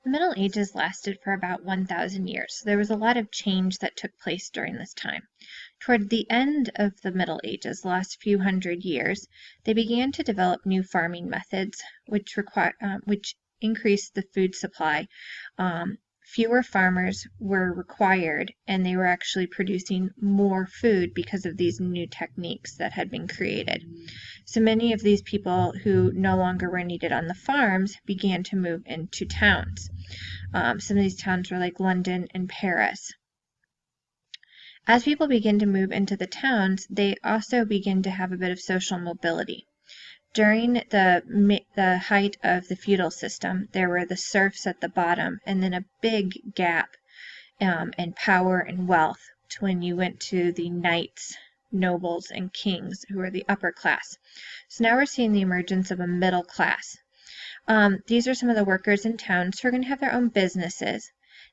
The Middle Ages lasted for about 1,000 years, so there was a lot of change that took place during this time. Toward the end of the Middle Ages, the last few hundred years, they began to develop new farming methods, which increased the food supply. Fewer farmers were required, and they were actually producing more food because of these new techniques that had been created. So many of these people who no longer were needed on the farms began to move into towns. Some of these towns were like London and Paris. As people begin to move into the towns, they also begin to have a bit of social mobility. During the height of the feudal system, there were the serfs at the bottom, and then a big gap in power and wealth to when you went to the knights, nobles, and kings, who were the upper class. So now we're seeing the emergence of a middle class. These are some of the workers in towns who are going to have their own businesses.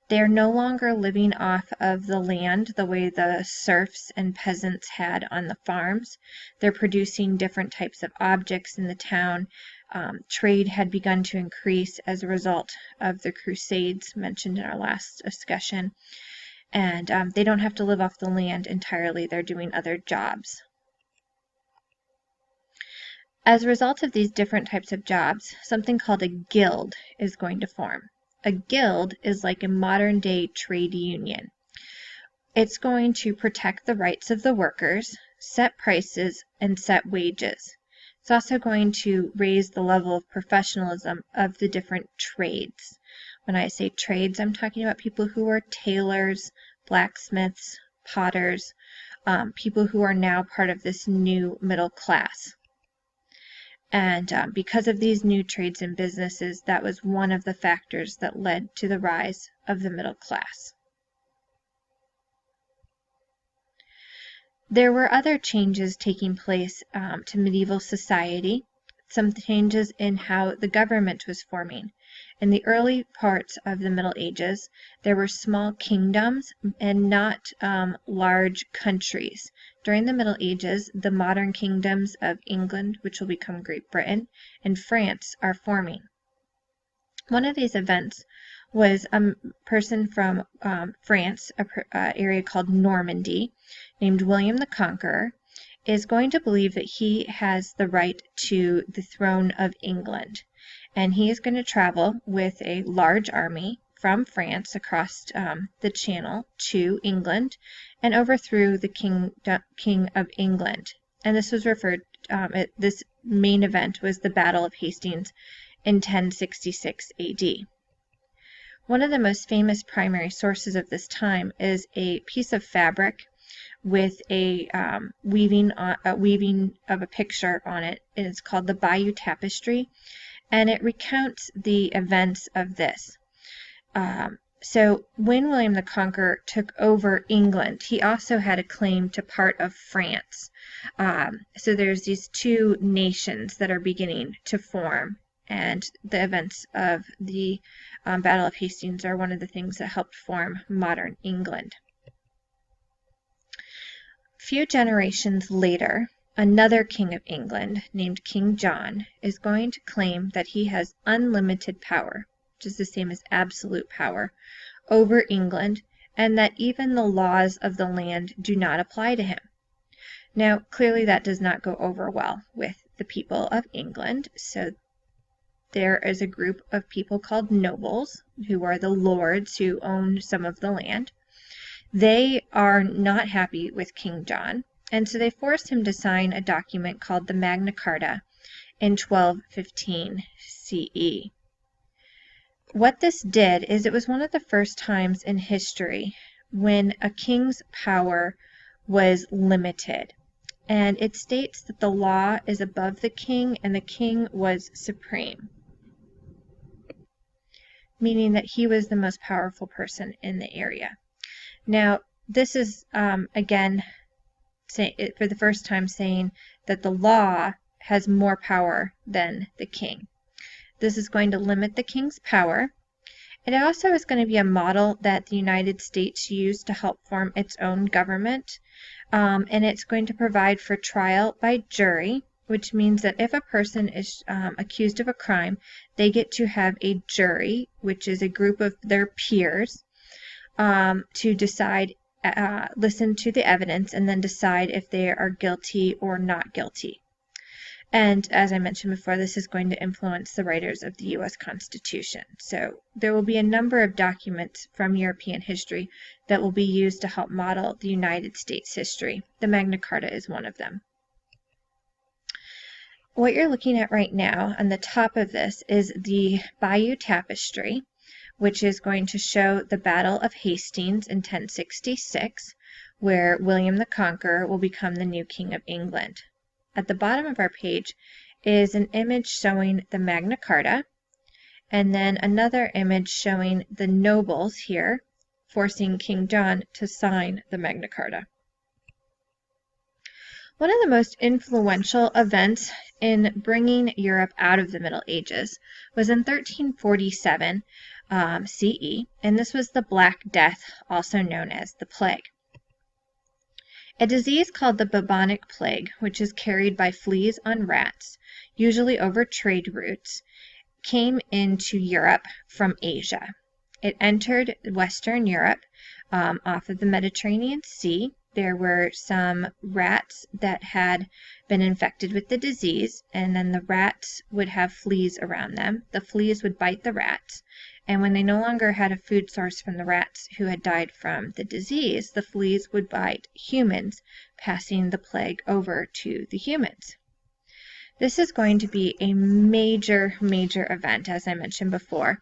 They are no longer living off of the land the way the serfs and peasants had on the farms. They're producing different types of objects in the town. Trade had begun to increase as a result of the Crusades mentioned in our last discussion. And they don't have to live off the land entirely. They're doing other jobs. As a result of these different types of jobs, something called a guild is going to form. A guild is like a modern-day trade union. It's going to protect the rights of the workers, set prices, and set wages. It's also going to raise the level of professionalism of the different trades. When I say trades, I'm talking about people who are tailors, blacksmiths, potters, people who are now part of this new middle class. And because of these new trades and businesses, that was one of the factors that led to the rise of the middle class. There were other changes taking place to medieval society, some changes in how the government was forming. In the early parts of the Middle Ages, there were small kingdoms and not large countries. During the Middle Ages, the modern kingdoms of England, which will become Great Britain, and France are forming. One of these events was a person from France, an area called Normandy, named William the Conqueror, is going to believe that he has the right to the throne of England. And he is going to travel with a large army from France across the Channel to England and overthrew the King of England. And this was this main event was the Battle of Hastings in 1066 AD. One of the most famous primary sources of this time is a piece of fabric with a weaving of a picture on it. It's called the Bayeux Tapestry, and it recounts the events of this. So when William the Conqueror took over England, he also had a claim to part of France. So there's these two nations that are beginning to form, and the events of the Battle of Hastings are one of the things that helped form modern England. A few generations later, another king of England named King John is going to claim that he has unlimited power, which is the same as absolute power, over England, and that even the laws of the land do not apply to him. Now, clearly that does not go over well with the people of England, so there is a group of people called nobles, who are the lords who own some of the land. They are not happy with King John, and so they forced him to sign a document called the Magna Carta in 1215 CE. What this did is it was one of the first times in history when a king's power was limited. And it states that the law is above the king and the king was supreme, meaning that he was the most powerful person in the area. Now, this is, again, for the first time saying that the law has more power than the king. This is going to limit the king's power. It also is going to be a model that the United States used to help form its own government, and it's going to provide for trial by jury which means that if a person is accused of a crime, they get to have a jury, which is a group of their peers, to decide, listen to the evidence, and then decide if they are guilty or not guilty. And as I mentioned before, this is going to influence the writers of the U.S. Constitution. So there will be a number of documents from European history that will be used to help model the United States history. The Magna Carta is one of them. What you're looking at right now on the top of this is the Bayeux Tapestry, which is going to show the Battle of Hastings in 1066, where William the Conqueror will become the new King of England. At the bottom of our page is an image showing the Magna Carta, and then another image showing the nobles here forcing King John to sign the Magna Carta. One of the most influential events in bringing Europe out of the Middle Ages was in 1347 CE, and this was the Black Death, also known as the Plague. A disease called the bubonic plague, which is carried by fleas on rats, usually over trade routes, came into Europe from Asia. It entered Western Europe off of the Mediterranean Sea. There were some rats that had been infected with the disease, and then the rats would have fleas around them. The fleas would bite the rats, and when they no longer had a food source from the rats who had died from the disease, the fleas would bite humans, passing the plague over to the humans. This is going to be a major event, as I mentioned before,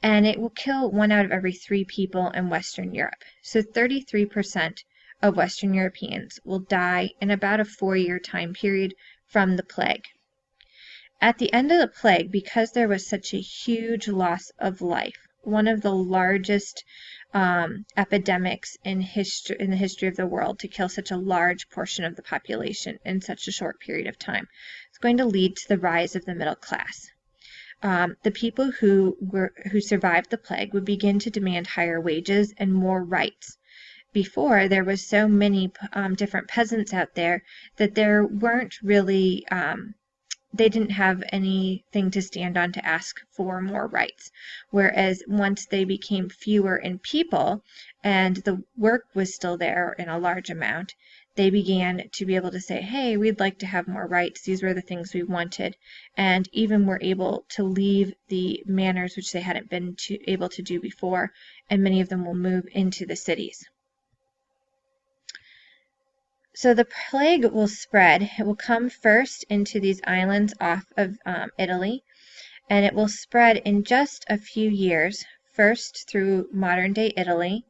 and it will kill 1 out of every 3 people in Western Europe. So 33% of Western Europeans will die in about a 4-year time period from the plague. At the end of the plague, because there was such a huge loss of life, one of the largest epidemics in the history of the world to kill such a large portion of the population in such a short period of time, it's going to lead to the rise of the middle class. The people who survived the plague would begin to demand higher wages and more rights. Before, there was so many different peasants out there that there weren't really they didn't have anything to stand on to ask for more rights. Whereas once they became fewer in people and the work was still there in a large amount, they began to be able to say, hey, we'd like to have more rights. These were the things we wanted. And even were able to leave the manors which they hadn't been able to do before, and many of them will move into the cities. So the plague will spread. It will come first into these islands off of Italy, and it will spread in just a few years, first through modern-day Italy,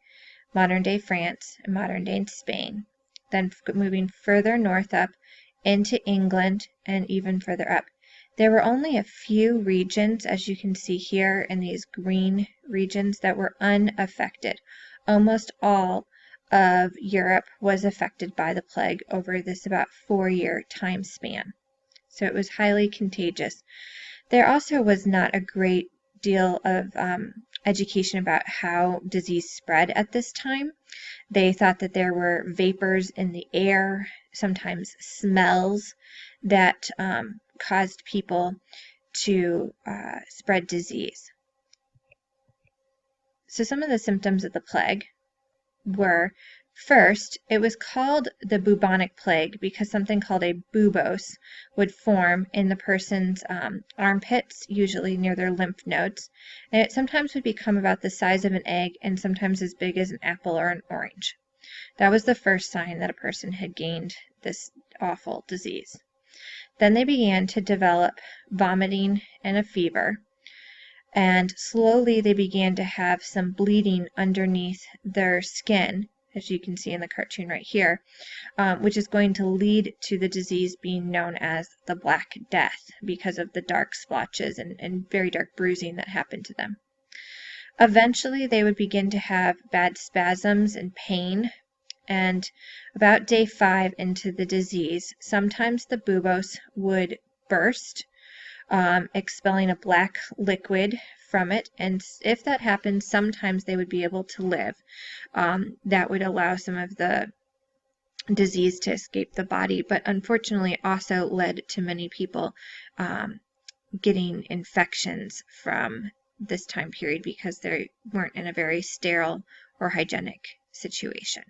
modern-day France, and modern-day Spain, then moving further north up into England and even further up. There were only a few regions, as you can see here in these green regions, that were unaffected. Almost all of Europe was affected by the plague over this about 4-year time span. So it was highly contagious. There also was not a great deal of education about how disease spread at this time. They thought that there were vapors in the air, sometimes smells, that caused people to spread disease. So some of the symptoms of the plague were, first, it was called the bubonic plague because something called a buboes would form in the person's armpits, usually near their lymph nodes, and it sometimes would become about the size of an egg and sometimes as big as an apple or an orange. That was the first sign that a person had gained this awful disease. Then they began to develop vomiting and a fever, and slowly they began to have some bleeding underneath their skin, as you can see in the cartoon right here, which is going to lead to the disease being known as the Black Death because of the dark splotches and very dark bruising that happened to them. Eventually, they would begin to have bad spasms and pain, and about day 5 into the disease, sometimes the buboes would burst, expelling a black liquid from it, and if that happened, sometimes they would be able to live. That would allow some of the disease to escape the body, but unfortunately also led to many people getting infections from this time period because they weren't in a very sterile or hygienic situation.